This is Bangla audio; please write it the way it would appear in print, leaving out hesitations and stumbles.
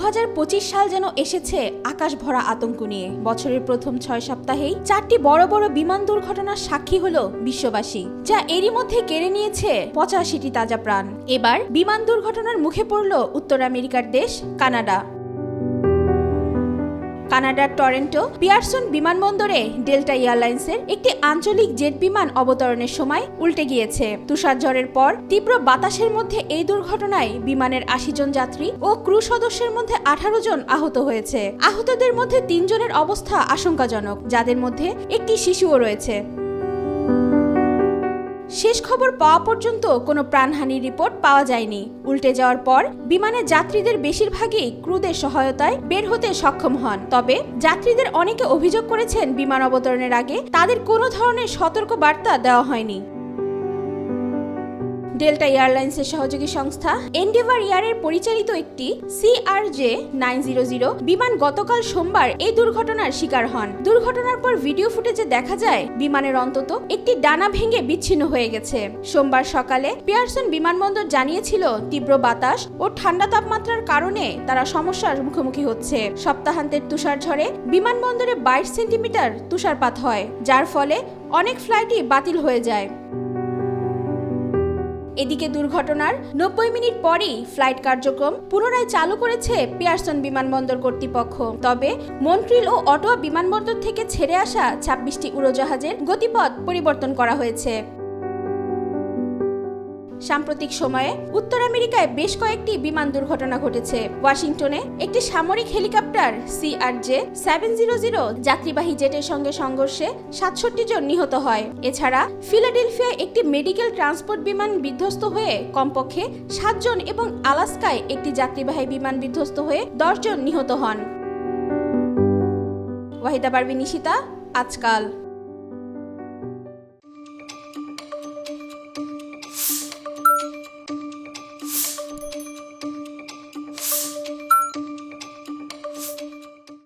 2025 সাল যেন এসেছে আকাশ ভরা আতঙ্ক নিয়ে। বছরের প্রথম 6 সপ্তাহেই 4টি বড় বড় বিমান দুর্ঘটনার সাক্ষী হলো বিশ্ববাসী, যা এরই মধ্যে কেড়ে নিয়েছে 85টি তাজা প্রাণ। এবার বিমান দুর্ঘটনার মুখে পড়ল উত্তর আমেরিকার দেশ কানাডা। কানাডার টরন্টো পিয়ারসন বিমানবন্দরে ডেল্টা এয়ারলাইন্সের একটি আঞ্চলিক জেট বিমান অবতরণের সময় উল্টে গিয়েছে। তুষারঝড়ের পর তীব্র বাতাসের মধ্যে এই দুর্ঘটনায় বিমানের 80 জন যাত্রী ও ক্রু সদস্যের মধ্যে 18 জন আহত হয়েছে। আহতদের মধ্যে 3 জনের অবস্থা আশঙ্কাজনক, যাদের মধ্যে একটি শিশুও রয়েছে। শেষ খবর পাওয়া পর্যন্ত কোনো প্রাণহানির রিপোর্ট পাওয়া যায়নি। উল্টে যাওয়ার পর বিমানের যাত্রীদের বেশিরভাগই ক্রুদের সহায়তায় বের হতে সক্ষম হন। তবে যাত্রীদের অনেকে অভিযোগ করেছেন বিমান অবতরণের আগে তাদের কোনো ধরনের সতর্ক বার্তা দেওয়া হয়নি। ডেল্টা এয়ারলাইন্সের সহযোগী সংস্থা এন্ডেভার এয়ারের পরিচালিত একটি CRJ-900 বিমান গতকাল সোমবার এই দুর্ঘটনার শিকার হন। দুর্ঘটনার পর ভিডিও ফুটেজে দেখা যায় বিমানের অন্তত একটি ডানা ভেঙে বিচ্ছিন্ন হয়ে গেছে। সোমবার সকালে পিয়ারসন বিমানবন্দর জানিয়েছিল তীব্র বাতাস ও ঠান্ডা তাপমাত্রার কারণে তারা সমস্যার মুখোমুখি হচ্ছে। সপ্তাহান্তের তুষারঝড়ে বিমানবন্দরে 22 সেন্টিমিটার তুষারপাত হয়, যার ফলে অনেক ফ্লাইটই বাতিল হয়ে যায়। এদিকে দুর্ঘটনার 90 মিনিট পরেই ফ্লাইট কার্যক্রম পুনরায় চালু করেছে পিয়ারসন বিমানবন্দর কর্তৃপক্ষ। তবে মন্ট্রিল ও অটোয়া বিমানবন্দর থেকে ছেড়ে আসা 26টি উড়োজাহাজের গতিপথ পরিবর্তন করা হয়েছে। সাম্প্রতিক সময়ে উত্তর আমেরিকায় বেশ কয়েকটি বিমান দুর্ঘটনা ঘটেছে। ওয়াশিংটনে একটি সামরিক হেলিকপ্টার CRJ-700 যাত্রীবাহী জেটের সঙ্গে সংঘর্ষে 67 জন নিহত হয়। এছাড়া ফিলাডেলফিয়ায় একটি মেডিকেল ট্রান্সপোর্ট বিমান বিধ্বস্ত হয়ে কমপক্ষে 7 জন এবং আলাস্কায় একটি যাত্রীবাহী বিমান বিধ্বস্ত হয়ে 10 জন নিহত হন। ওয়াহিদা পারভিন নিশিতা, আজকাল।